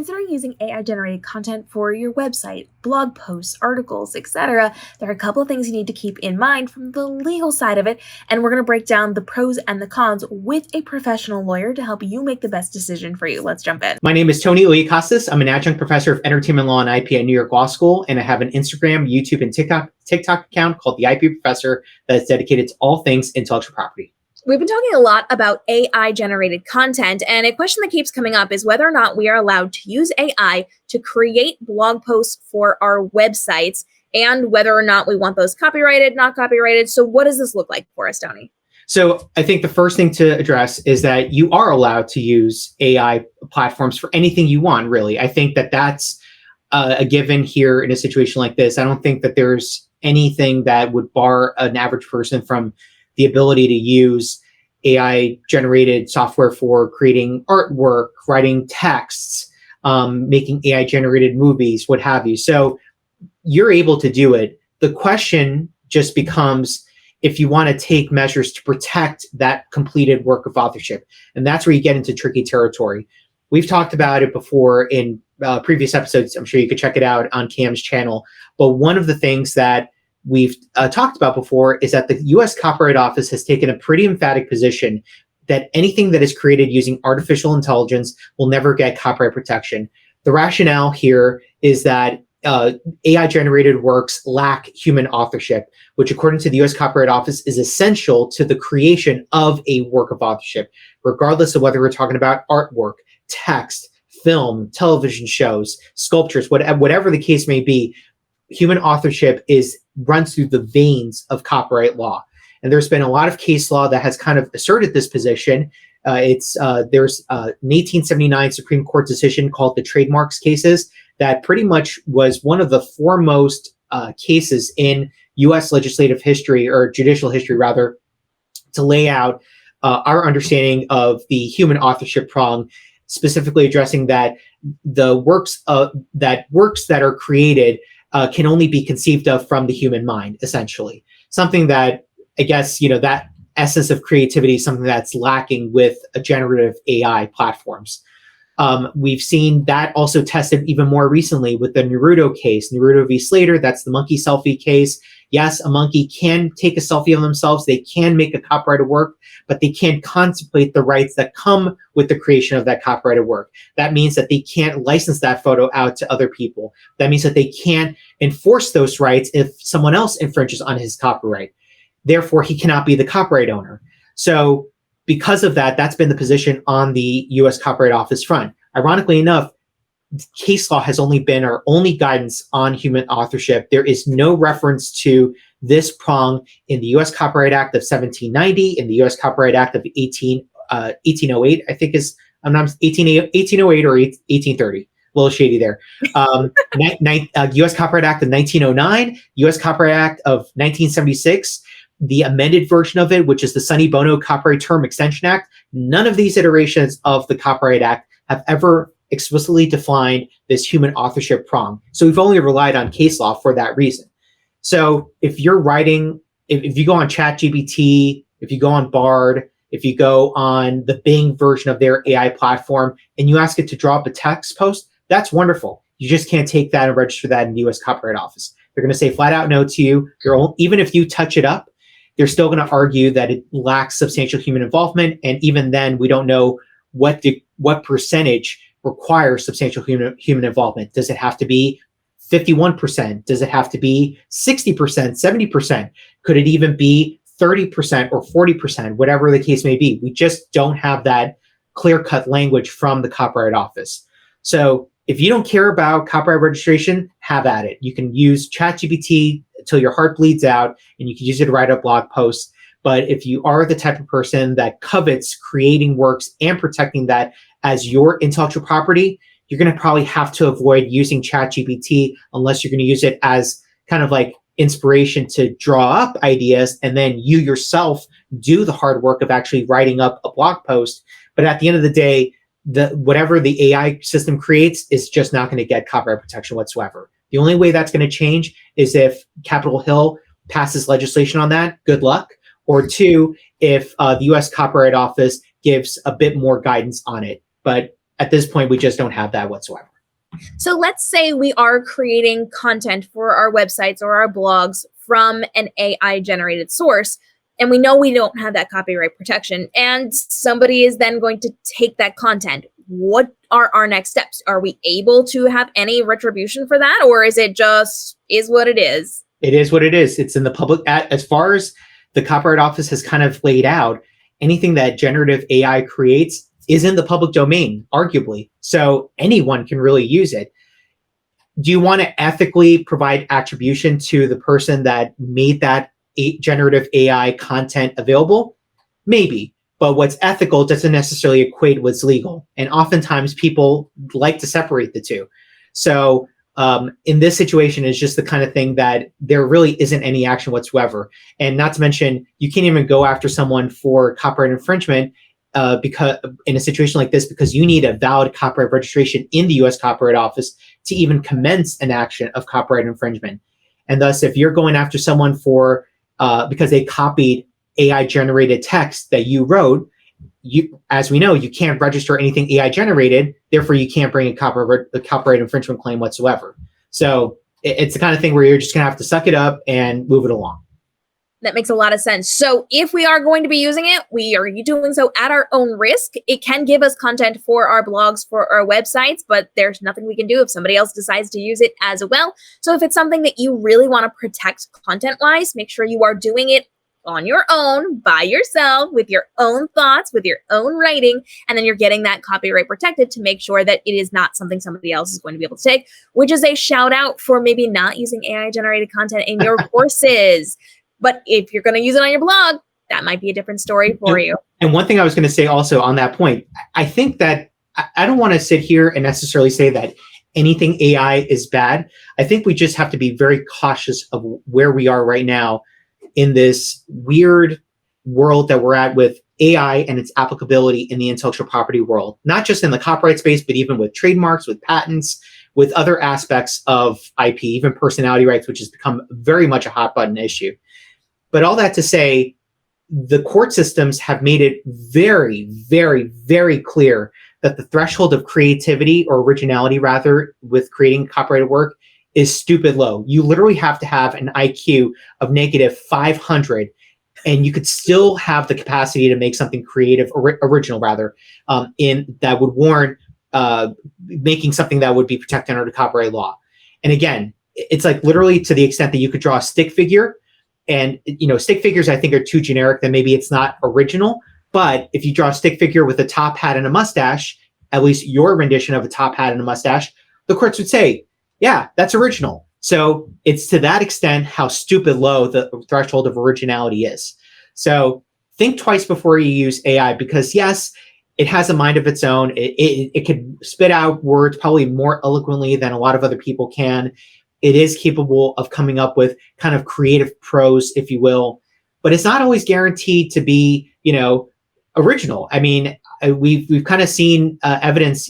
considering using AI-generated content for your website, blog posts, articles, etc., there are a couple of things you need to keep in mind from the legal side of it, and we're going to break down the pros and the cons with a professional lawyer to help you make the best decision for you. Let's jump in. My name is Tony Iliakostas. I'm an adjunct professor of entertainment law and IP at New York Law School, and I have an Instagram, YouTube, and TikTok account called The IP Professor that is dedicated to all things intellectual property. We've been talking a lot about AI-generated content, and a question that keeps coming up is whether or not we are allowed to use AI to create blog posts for our websites, and whether or not we want those copyrighted, not copyrighted. So what does this look like for us, Tony? So I think the first thing to address is that you are allowed to use AI platforms for anything you want, really. I think that that's a given here in a situation like this. I don't think that there's anything that would bar an average person from the ability to use AI-generated software for creating artwork, writing texts, making AI-generated movies, what have you. So you're able to do it. The question just becomes if you want to take measures to protect that completed work of authorship. And that's where you get into tricky territory. We've talked about it before in previous episodes. I'm sure you could check it out on Cam's channel. But one of the things that we've talked about before is that the U.S. Copyright Office has taken a pretty emphatic position that anything that is created using artificial intelligence will never get copyright protection. The rationale here is that AI-generated works lack human authorship, which according to the U.S. Copyright Office is essential to the creation of a work of authorship, regardless of whether we're talking about artwork, text, film, television shows, sculptures, whatever the case may be. Human authorship runs through the veins of copyright law. And there's been a lot of case law that has kind of asserted this position. There's an 1879 Supreme Court decision called the trademarks cases that pretty much was one of the foremost cases in U.S. legislative history, or judicial history rather, to lay out our understanding of the human authorship prong, specifically addressing that the works that are created can only be conceived of from the human mind, essentially. Something that, I guess, that essence of creativity is something that's lacking with generative AI platforms. We've seen that also tested even more recently with the Naruto case, Naruto v. Slater. That's the monkey selfie case. Yes, a monkey can take a selfie of themselves. They can make a copyrighted work, but they can't contemplate the rights that come with the creation of that copyrighted work. That means that they can't license that photo out to other people. That means that they can't enforce those rights if someone else infringes on his copyright. Therefore, he cannot be the copyright owner. So because of that, that's been the position on the U.S. Copyright Office front. Ironically enough, case law has only been our only guidance on human authorship. There is no reference to this prong in the U.S. Copyright Act of 1790, in the U.S. Copyright Act of 1808, I think is, I'm not 1808 or 1830. A little shady there. U.S. Copyright Act of 1909, U.S. Copyright Act of 1976, the amended version of it, which is the Sonny Bono Copyright Term Extension Act. None of these iterations of the Copyright Act have ever explicitly defined this human authorship prong. So we've only relied on case law for that reason. So if you're writing, if you go on ChatGPT, if you go on Bard, if you go on the Bing version of their AI platform and you ask it to draw up a text post, that's wonderful. You just can't take that and register that in the U.S. Copyright Office. They're going to say flat out no to you. Even if you touch it up, they're still going to argue that it lacks substantial human involvement. And even then, we don't know what percentage requires substantial human involvement. Does it have to be 51%? Does it have to be 60%, 70%? Could it even be 30% or 40%, whatever the case may be? We just don't have that clear-cut language from the Copyright Office. So if you don't care about copyright registration, have at it. You can use ChatGPT until your heart bleeds out, and you can use it to write up blog posts. But if you are the type of person that covets creating works and protecting that as your intellectual property, you're going to probably have to avoid using ChatGPT unless you're going to use it as kind of like inspiration to draw up ideas, and then you yourself do the hard work of actually writing up a blog post. But at the end of the day, whatever the AI system creates is just not going to get copyright protection whatsoever. The only way that's going to change is if Capitol Hill passes legislation on that. Good luck. Or two, if the U.S. Copyright Office gives a bit more guidance on it. But at this point, we just don't have that whatsoever. So let's say we are creating content for our websites or our blogs from an AI generated source, and we know we don't have that copyright protection, and somebody is then going to take that content. What are our next steps? Are we able to have any retribution for that, or is it just is what it is? It is what it is. It's in the public. As far as the Copyright Office has kind of laid out, anything that generative AI creates is in the public domain, arguably. So anyone can really use it. Do you want to ethically provide attribution to the person that made that generative AI content available? Maybe. But what's ethical doesn't necessarily equate what's legal. And oftentimes people like to separate the two. So in this situation, it's just the kind of thing that there really isn't any action whatsoever. And not to mention, you can't even go after someone for copyright infringement because in a situation like this, because you need a valid copyright registration in the U.S. Copyright Office to even commence an action of copyright infringement. And thus, if you're going after someone for because they copied AI generated text that you wrote, as we know, you can't register anything AI generated. Therefore, you can't bring a copyright infringement claim whatsoever. So it's the kind of thing where you're just going to have to suck it up and move it along. That makes a lot of sense. So if we are going to be using it, we are doing so at our own risk. It can give us content for our blogs, for our websites, but there's nothing we can do if somebody else decides to use it as well. So if it's something that you really want to protect content-wise, make sure you are doing it on your own, by yourself, with your own thoughts, with your own writing, and then you're getting that copyright protected to make sure that it is not something somebody else is going to be able to take, which is a shout out for maybe not using AI-generated content in your courses. But if you're going to use it on your blog, that might be a different story for you. And one thing I was going to say also on that point, I think that I don't want to sit here and necessarily say that anything AI is bad. I think we just have to be very cautious of where we are right now in this weird world that we're at with AI and its applicability in the intellectual property world, not just in the copyright space, but even with trademarks, with patents, with other aspects of IP, even personality rights, which has become very much a hot button issue. But all that to say, the court systems have made it very, very, very clear that the threshold of creativity or originality, rather, with creating copyrighted work is stupid low. You literally have to have an IQ of negative 500, and you could still have the capacity to make something creative, original rather, in that would warrant making something that would be protected under the copyright law. And again, it's like literally to the extent that you could draw a stick figure. And, stick figures, I think, are too generic that maybe it's not original. But if you draw a stick figure with a top hat and a mustache, at least your rendition of a top hat and a mustache, the courts would say, yeah, that's original. So it's to that extent how stupid low the threshold of originality is. So think twice before you use AI, because yes, it has a mind of its own. It can spit out words probably more eloquently than a lot of other people can. It is capable of coming up with kind of creative prose, if you will, but it's not always guaranteed to be, original. I mean, we've kind of seen evidence,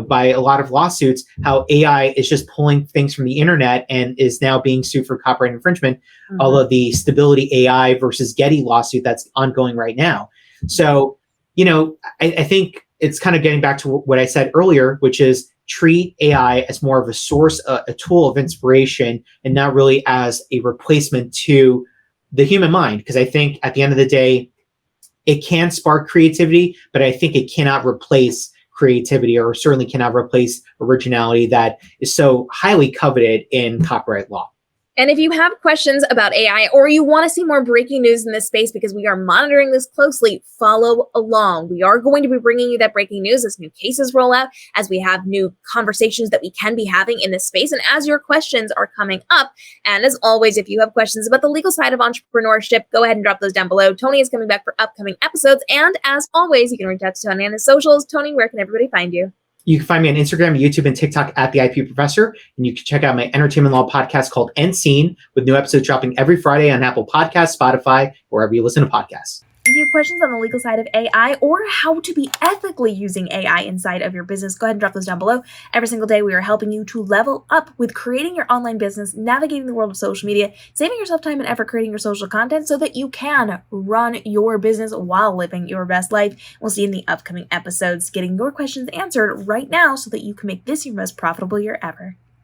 by a lot of lawsuits, how AI is just pulling things from the internet and is now being sued for copyright infringement. Mm-hmm. All of the Stability AI versus Getty lawsuit that's ongoing right now. So, I think it's kind of getting back to what I said earlier, which is treat AI as more of a source, a tool of inspiration, and not really as a replacement to the human mind. Because I think at the end of the day, it can spark creativity, but I think it cannot replace creativity, or certainly cannot replace originality that is so highly coveted in copyright law. And if you have questions about AI, or you want to see more breaking news in this space, because we are monitoring this closely, follow along. We are going to be bringing you that breaking news as new cases roll out, as we have new conversations that we can be having in this space, and as your questions are coming up. And as always, if you have questions about the legal side of entrepreneurship, go ahead and drop those down below. Tony is coming back for upcoming episodes. And as always, you can reach out to Tony on his socials. Tony, where can everybody find you? You can find me on Instagram, YouTube, and TikTok at the IP Professor. And you can check out my entertainment law podcast called End Scene, with new episodes dropping every Friday on Apple Podcasts, Spotify, wherever you listen to podcasts. If you have questions on the legal side of AI or how to be ethically using AI inside of your business, go ahead and drop those down below. Every single day, we are helping you to level up with creating your online business, navigating the world of social media, saving yourself time and effort creating your social content so that you can run your business while living your best life. We'll see you in the upcoming episodes, getting your questions answered right now so that you can make this your most profitable year ever.